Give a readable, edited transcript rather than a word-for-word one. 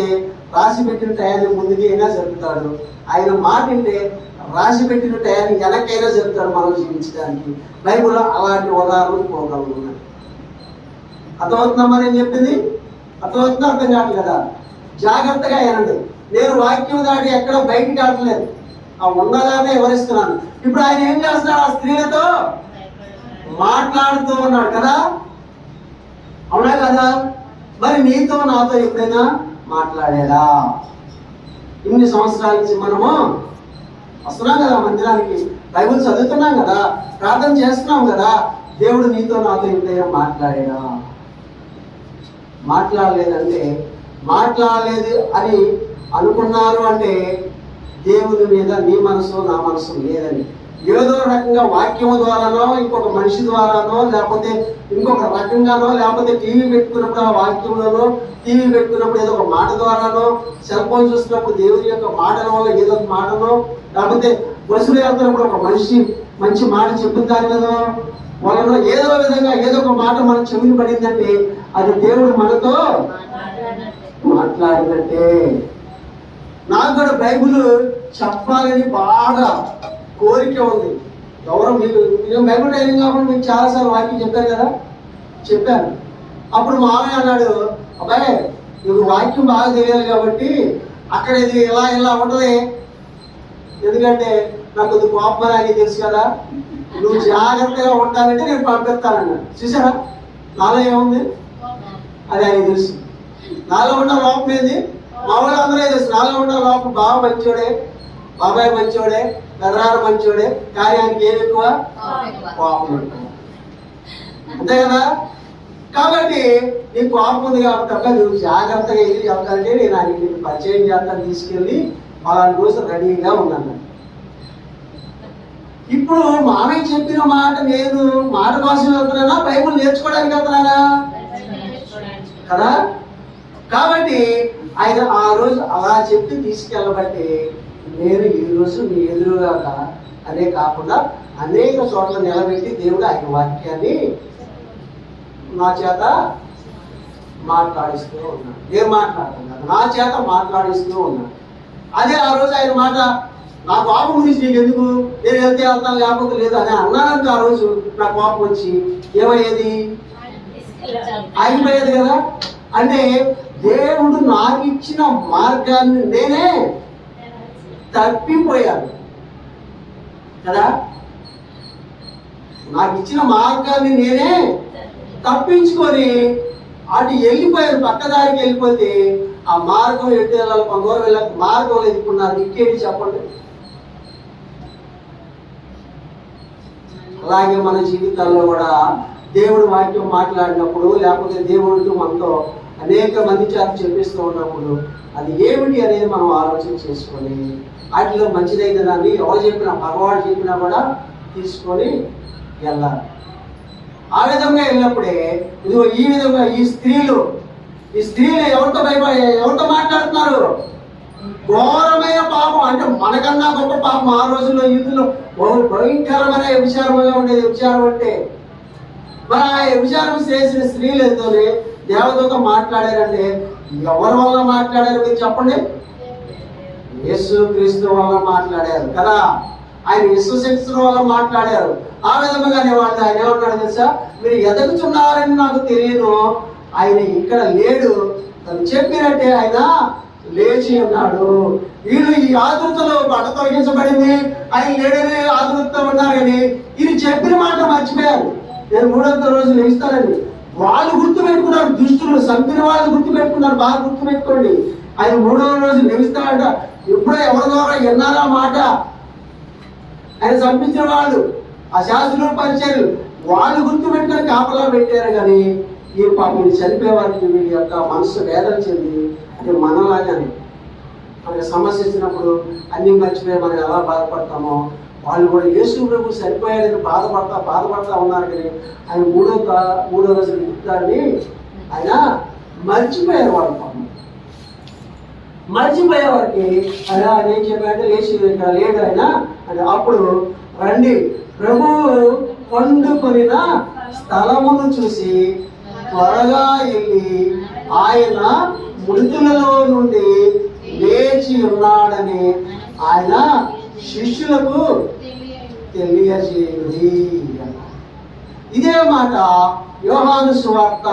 అయితే రాసి పెట్టిన టయాన్ని ముందుకైనా జరుపుతాడు, ఆయన మాట అంటే రాసి పెట్టిన టయాన్ని వెనకైనా జరుపుతాడు మనం జీవించడానికి. బైబిల్లో అలాంటి ఉదాహరణలు పోగలను. అర్థమవుతుందమ్మా నేను చెప్పింది? అర్థమవుతుందా? అర్థం కాదు కదా? జాగ్రత్తగా వినండి. నేను వాక్యం దాటి ఎక్కడ బయటికి ఆడలేదు, ఆ ఉన్నదాన్ని వివరిస్తున్నాను. ఇప్పుడు ఆయన ఏం చేస్తున్నాడు? ఆ స్త్రీలతో మాట్లాడుతూ ఉన్నాడు కదా, అవునా కదా? మరి నీతో నాతో ఎప్పుడైనా మాట్లాడాడా? ఇన్ని సంవత్సరాల నుంచి మనము వస్తున్నాం కదా మందిరానికి, బైబిల్ చదువుతున్నాం కదా, ప్రార్థన చేస్తున్నాం కదా. దేవుడు నీతో నాతో ఎప్పుడైనా మాట్లాడాడా? మాట్లాడలేదంటే, మాట్లాడలేదు అని అనుకున్నారు అంటే దేవుని మీద నీ మనసు నా మనసు లేదని. ఏదో రకంగా వాక్యం ద్వారానో, ఇంకొక మనిషి ద్వారానో, లేకపోతే ఇంకొక రకంగానో, లేకపోతే టీవీ పెట్టుకున్నప్పుడు ఆ వాక్యంలోనో, టీవీ పెట్టుకున్నప్పుడు ఏదో ఒక మాట ద్వారానో, సెల్ ఫోన్ చూస్తున్నప్పుడు దేవుని యొక్క మాటల వల్ల ఏదో ఒక మాటనో, లేకపోతే బస్సులో వెళ్తున్నప్పుడు ఒక మనిషి మంచి మాట చెప్పిన దాని మీద వలన ఏదో విధంగా ఏదో ఒక మాట మన చెవిని పడిందంటే అది దేవుడు మనతో మాట్లాడినట్టే. నాకు కూడా బైబిల్ చెప్పాలని బాగా కోరిక ఉంది. ఎవరో మీకు బైబిల్ ట్రైనింగ్ కాకుండా మీకు చాలాసార్లు వాక్యం చెప్పారు కదా, చెప్పాను. అప్పుడు మామయ్య అన్నాడు, అబ్బాయి నీకు వాక్యం బాగా తెలియాలి కాబట్టి అక్కడ ఇది ఇలా ఇలా ఉంటుంది, ఎందుకంటే నాకు కొద్ది కోపం అని తెలుసు కదా, నువ్వు జాగ్రత్తగా ఉంటానంటే నేను పంపిస్తానన్నాడు. చూసారా నాలో ఏముంది? అది ఆయన తెలుసు. నాలో ఉన్న లోపం ఏంది? మా వాళ్ళు అందరూ తెలుసు. నాలో ఉన్న లోపం బావ మంచోడే, బాబాయ్ మంచోడే, పెదనాన్న మంచోడే, కార్యానికి ఏమి ఎక్కువ? కోపం ఎక్కువ. అంతే కదా? కాబట్టి నీకు కోపం ఉంది కాబట్టి నువ్వు జాగ్రత్తగా వెళ్ళి చెప్తానంటే నేను ఆయన నీకు పరిచయం చేస్తాను, తీసుకెళ్ళి అలాంటి రోజు రెడీగా ఉన్నాను. ఇప్పుడు మామయ్య చెప్పిన మాట నేను మాట కోసం వెళ్తున్నానా, బైబుల్ నేర్చుకోవడానికి వెళ్తున్నానా కదా? కాబట్టి ఆయన ఆ రోజు అలా చెప్పి తీసుకెళ్ళబట్టి నేను ఈ రోజు మీ ఎదురుగా అనే కాకుండా అనేక చోట్ల నిలబెట్టి దేవుడు ఆయన వాక్యాన్ని నా చేత మాట్లాడిస్తూ ఉన్నాడు. నేను మాట్లాడుతున్నాను, నా చేత మాట్లాడిస్తూ ఉన్నాడు. అదే ఆ రోజు ఆయన మాట, నా కోపం గురించి నీకు ఎందుకు, నేను వెళ్తే వెళ్తాను లేకపోతే లేదు అని అన్నానంటే ఆ రోజు నా కోపం వచ్చి ఏమయ్యేది? ఆగిపోయేది కదా. అంటే దేవుడు నాకు ఇచ్చిన మార్గాన్ని నేనే తప్పిపోయాను కదా. నాకు ఇచ్చిన మార్గాన్ని నేనే తప్పించుకొని అటు వెళ్ళిపోయాను, పక్కదారికి వెళ్ళిపోతే ఆ మార్గం ఎటు వెళ్ళాలి, కొంత దూరం వెళ్ళాలి, మార్గం ఎదుర్కొన్నారు. ఇంకేంటి చెప్పండి? అలాగే మన జీవితాల్లో కూడా దేవుడు వాక్యం మాట్లాడినప్పుడు, లేకపోతే దేవుడితో మనతో అనేక మంది చేత చెప్పిస్తూ ఉన్నప్పుడు అది ఏమిటి అనేది మనం ఆలోచన చేసుకొని వాటిలో మంచిదైన దాన్ని ఎవరు చెప్పినా, భగవాడు చెప్పినా కూడా తీసుకొని వెళ్ళాలి. ఆ విధంగా వెళ్ళినప్పుడే ఇదిగో ఈ విధంగా ఈ స్త్రీలు ఎవరితో మాట్లాడుతున్నారు? ఘోరమైన పాపం, అంటే మనకన్నా గొప్ప పాపం. ఆ రోజుల్లో యూతుల్లో భయంకరమైన విచారముగా ఉండేది విచారం అంటే. మరి ఆ విచారం చేసిన స్త్రీలతోనే దేవదూత మాట్లాడారంటే ఎవరి వల్ల మాట్లాడారు మీరు చెప్పండి? యేసు క్రీస్తు వల్ల మాట్లాడారు కదా. ఆయన విశ్వసించడం వల్ల మాట్లాడారు. ఆ విధముగానే వాళ్ళు ఆయన ఏమన్నాడు తెలుసా? మీరు ఎదుగుతున్నారని నాకు తెలియను, ఆయన ఇక్కడ లేడు, తను చెప్పినట్టే ఆయన లేచి ఉన్నాడు. వీళ్ళు ఈ ఆతృతలో బట్ట తొలగించబడింది, ఆయన లేడని ఆతృతతో ఉన్నారు కానీ ఇది చెప్పిన మాట మర్చిపోయారు. నేను 3వ రోజు లేస్తానని వాళ్ళు గుర్తు పెట్టుకున్నారు. దుష్టులు చంపిన వాళ్ళు గుర్తు పెట్టుకున్నారు. బాగా గుర్తు పెట్టుకోండి. ఆయన 3వ రోజు లేస్తాడంట. ఎప్పుడో ఎవరి ద్వారా విన్నారా మాట? ఆయన చంపించిన వాళ్ళు, ఆ శాస్త్రులు పరిచయాలు వాళ్ళు గుర్తు పెట్టుకొని కాపలా పెట్టారు. కానీ ఈ పాపం చనిపోయే వారికి వీళ్ళ యొక్క మనసు వేదన చెంది, అంటే మనలాగానే మనకి సమస్య వచ్చినప్పుడు అన్ని మర్చిపోయి మనం ఎలా బాధపడతామో వాళ్ళు కూడా యేసు ప్రభు సరిపోయాడని బాధపడతా ఉన్నారు. కానీ ఆయన మూడో రోజు నిలుపుతాడని ఆయన మర్చిపోయారు. వాళ్ళు పాపం మర్చిపోయేవారికి ఆయన ఏం చెప్పాడంటే లేచి ఇక్కడ లేడు ఆయన అని. అప్పుడు రండి, ప్రభువు పండుకొనిన స్థలమును చూసి త్వరగా వెళ్ళి ఆయన మృతులలో నుండి లేచి ఉన్నాడని ఆయన శిష్యులకు తెలియజేయుడి. ఇదే మాట యోహాను సువార్త